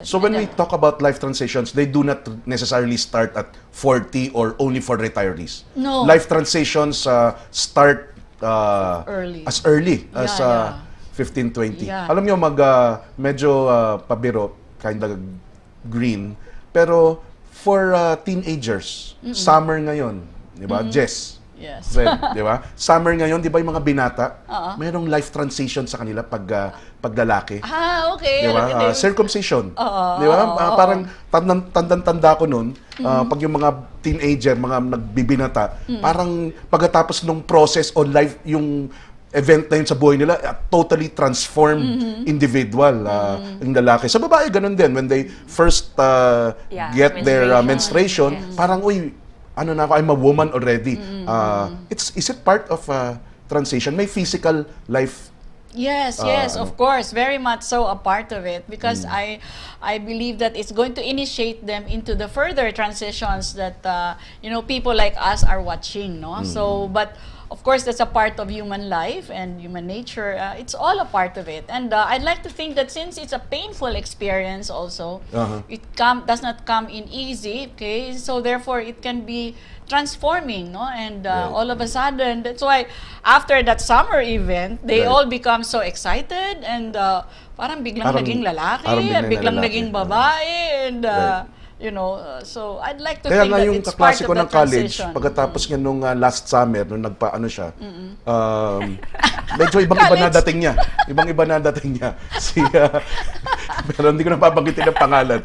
So when we talk about life transitions, they do not necessarily start at 40 or only for retirees. No. Life transitions start Early. as early as Yeah, 15, 20. Yeah. Alam nyo, medyo pabiro, kind of green. Pero for teenagers, summer ngayon, di ba? Jess. Yes. Red, di ba? Summer ngayon, di ba yung mga binata, mayroong life transition sa kanila pag lalaki. Okay. Di ba? Circumcision. Di ba? Parang tandang-tanda ko noon, pag yung mga teenager, mga nagbibinata, parang pagkatapos ng process o life, yung event na yun sa buhay nila, totally transformed individual yung lalaki. Sa babae, ganun din. When they first get their menstruation, parang, uy, ano na ako, I'm a woman already. Is it part of transition? May physical life? Yes, of course, very much so a part of it, because I believe that it's going to initiate them into the further transitions that people like us are watching, no? So, but of course, that's a part of human life and human nature. It's all a part of it, and I'd like to think that since it's a painful experience, also, it does not come in easy. Okay, so therefore it can be transforming, no? And all of a sudden, that's why after that summer event, they all become so excited, and parang biglang naging lalaki, biglang naging babae, and so I'd like to Kaya think nga that yung it's part kaklase of ko the ng college, transition. pagkatapos nga nung last summer, nung nagpaano siya, medyo ibang-iba na dating niya. Ibang-iba na dating niya. Pero hindi ko napapanggitin ang pangalan.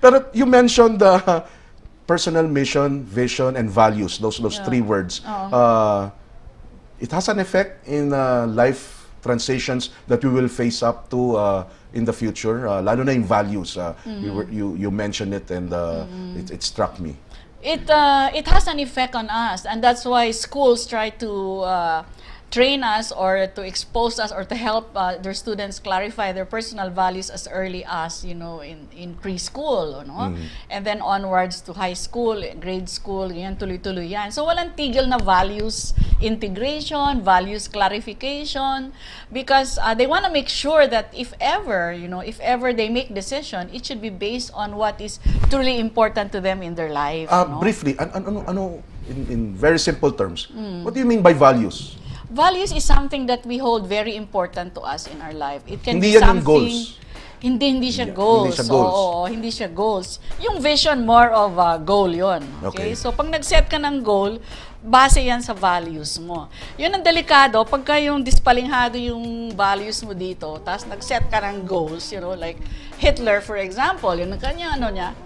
Pero you mentioned the personal mission, vision, and values. Those three words. It has an effect in life transitions that we will face up to in the future, lalo na yung values. You mentioned it, and it struck me. It has an effect on us, and that's why schools try to train us or to expose us or to help their students clarify their personal values as early as in preschool, and then onwards to high school, grade school, yan tuloy-tuloy yan. So walang tigil na values integration, values clarification, because they want to make sure that if ever they make decision, it should be based on what is truly important to them in their life. Briefly, in very simple terms, what do you mean by values? Values is something that we hold very important to us in our life. It can Hindi be yan yung something. goals. Hindi siya goals. Hindi siya goals. Oo, hindi siya goals. Yung vision, more of a goal yon. Okay? So, pag nag-set ka ng goal, base yan sa values mo. Yun ang delikado, pagka yung dispalinghado yung values mo dito, tapos nag-set ka ng goals, like Hitler, for example, yun ang kanya,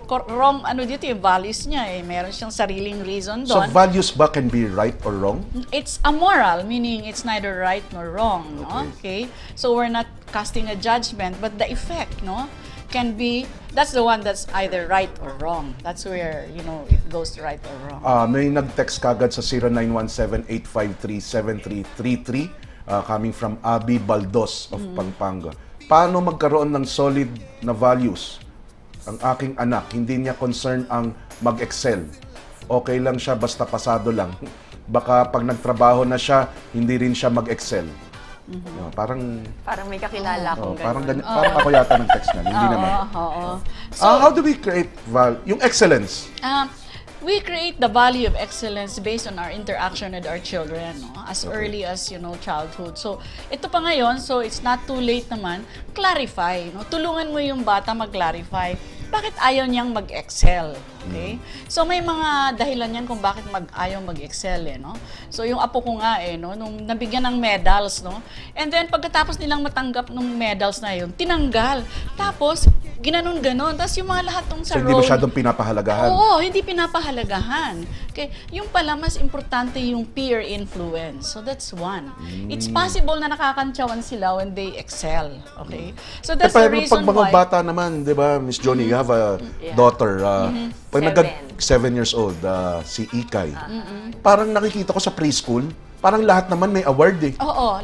wrong, dito yung values niya, meron siyang sariling reason doon. So, values ba can be right or wrong? It's amoral, meaning it's neither right nor wrong, okay? So we're not casting a judgment, but the effect, can be, that's the one that's either right or wrong. That's where, it goes right or wrong. May nag-text kagad sa 0917-853-7333 coming from Abby Baldos of Pampanga. Paano magkaroon ng solid na values? Ang aking anak, hindi niya concern ang mag-excel. Okay lang siya, basta pasado lang. Baka pag nagtrabaho na siya, hindi rin siya mag-excel. Parang may kakilala akong ganun. Parang ako yata ng text niya, hindi naman. So, how do we create yung excellence? We create the value of excellence based on our interaction with our children, as early as childhood. So ito pa ngayon, so it's not too late naman, clarify, tulungan mo yung bata mag-clarify bakit ayaw niyang mag-excel. Okay? So may mga dahilan yan kung bakit ayaw mag-excel, So yung apo ko nga nung nabigyan ng medals, and then pagkatapos nilang matanggap ng medals na yun, tinanggal. Tapos ginanon-ganon. Tapos yung mga lahat sa so, hindi masyadong pinapahalagahan? Oo, hindi pinapahalagahan. Okay? Yung pala, mas importante yung peer influence. So that's one. It's possible na nakakantsawan sila when they excel. Okay? So that's the reason pag mga bata naman, di ba, Miss Johnny, you have a daughter. Pag 7 years old, si Ikay. Parang nakikita ko sa preschool, parang lahat naman may award eh.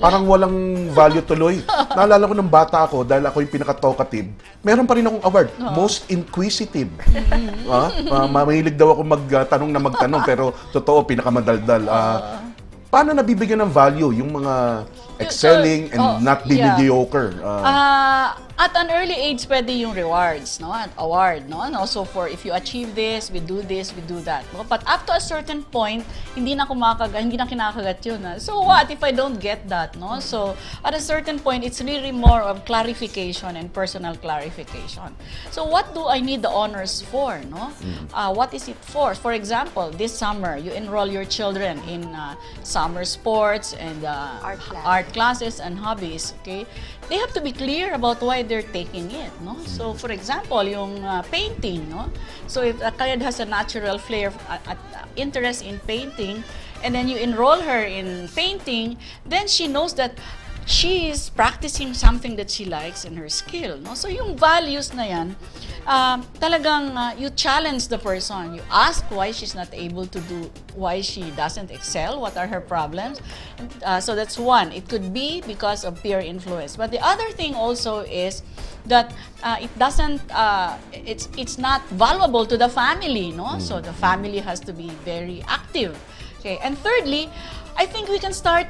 Parang walang value tuloy. Naalala ko ng bata ako, dahil ako yung pinaka-talkative, meron pa rin akong award. Most inquisitive. Mahilig daw ako magtanong, pero totoo, pinakamadaldal. Paano nabibigyan ng value yung mga excelling and not be mediocre? At an early age, pwede yung rewards, no? An award, no? And also for if you achieve this, we do that. No? But up to a certain point, hindi na kinakagat yun. So what if I don't get that, no? So at a certain point, it's really more of clarification and personal clarification. So what do I need the honors for, no? What is it for? For example, this summer, you enroll your children in summer sports and art classes and hobbies, okay? They have to be clear about why they're taking it, no? So, for example, yung painting, no? So, if a kid has a natural flair, interest in painting, and then you enroll her in painting, then she knows that she is practicing something that she likes in her skill, no? So, yung values na yan, talagang you challenge the person. You ask why she's not able to do, why she doesn't excel, what are her problems. So that's one. It could be because of peer influence. But the other thing also is that it doesn't, it's not valuable to the family, no? So the family has to be very active. Okay. And thirdly, I think we can start,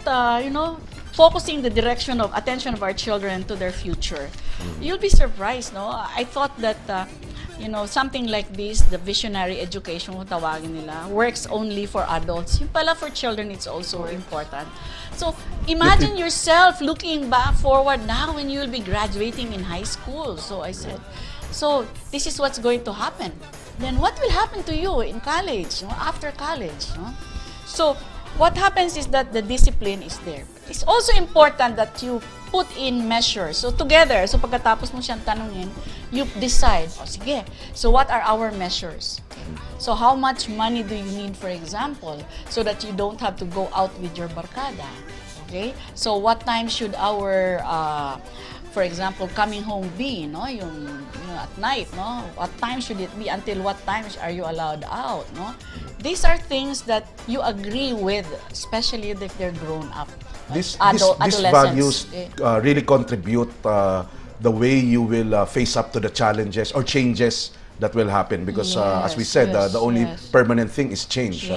focusing the direction of attention of our children to their future. You'll be surprised, no? I thought that, something like this, the visionary education, kung tawagin nila, works only for adults. Yung pala for children, it's also important. So, imagine yourself looking back forward now when you'll be graduating in high school. So, I said, so this is what's going to happen. Then what will happen to you in college, after college? So, what happens is that the discipline is there. It's also important that you put in measures. So together, so pagkatapos mo siyang tanungin, you decide, sige, so what are our measures? So how much money do you need, for example, so that you don't have to go out with your barkada? Okay? So what time should our, for example, coming home be, yung at night, What time should it be? Until what time are you allowed out, These are things that you agree with, especially if they're grown up. These values really contribute the way you will face up to the challenges or changes that will happen because as we said, the only permanent thing is change.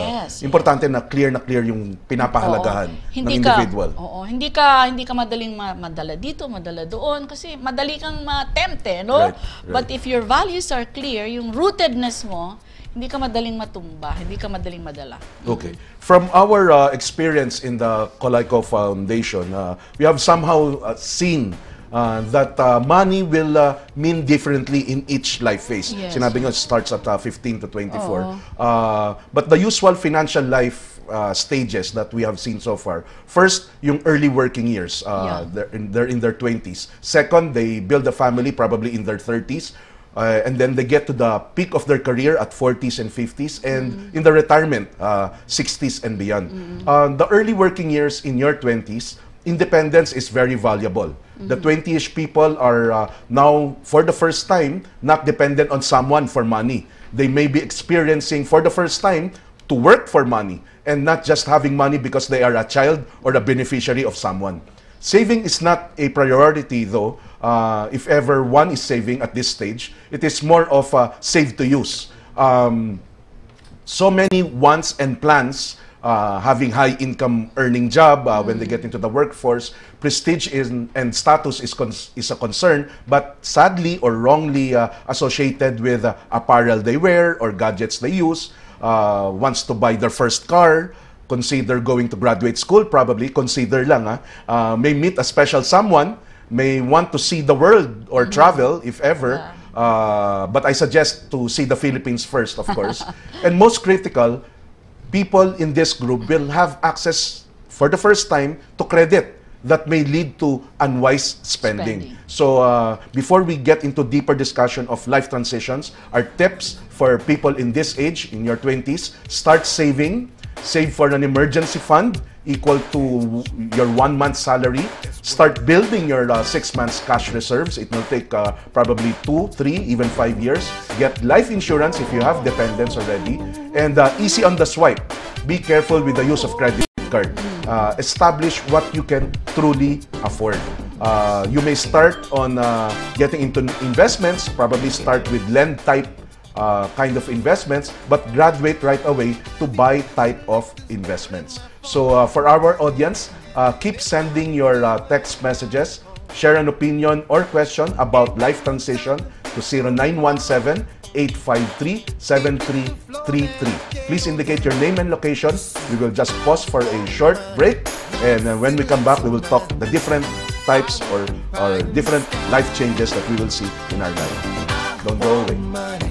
Importante na clear yung pinapahalagahan ng individual. Hindi ka madaling madala dito, madala doon kasi madali kang ma-tempt, no? Right. But if your values are clear, yung rootedness mo, hindi ka madaling matumba, hindi ka madaling madala. Okay. From our experience in the Colayco Foundation, we have somehow seen that money will mean differently in each life phase. Yes. Sinabi nyo, it starts at 15 to 24. But the usual financial life stages that we have seen so far. First, yung early working years. They're in their 20s. Second, they build a family probably in their 30s. And then they get to the peak of their career at 40s and 50s, and in the retirement, 60s and beyond. The early working years in your 20s, independence is very valuable. The 20-ish people are now, for the first time, not dependent on someone for money. They may be experiencing, for the first time, to work for money, and not just having money because they are a child or a beneficiary of someone. Saving is not a priority though. If ever one is saving at this stage, it is more of save to use. So many wants and plans, having high income earning job when they get into the workforce, prestige and status is a concern, but sadly or wrongly associated with apparel they wear or gadgets they use, wants to buy their first car, consider going to graduate school, probably, consider lang, may meet a special someone, may want to see the world or travel, if ever, but I suggest to see the Philippines first, of course. And most critical, people in this group will have access, for the first time, to credit that may lead to unwise spending. So, before we get into deeper discussion of life transitions, our tips for people in this age, in your 20s, start saving. Save for an emergency fund equal to your 1 month salary. Start building your 6 months cash reserves. It will take probably 2, 3, even 5 years. Get life insurance if you have dependents already. And easy on the swipe. Be careful with the use of credit card. Establish what you can truly afford. You may start on getting into investments. Probably start with lend type kind of investments, but graduate right away to buy type of investments. So for our audience, keep sending your text messages share an opinion or question about life transition to 0917-853-7333. Please indicate your name and location. We will just pause for a short break, and when we come back, we will talk the different types or different life changes that we will see in our life. Don't go away.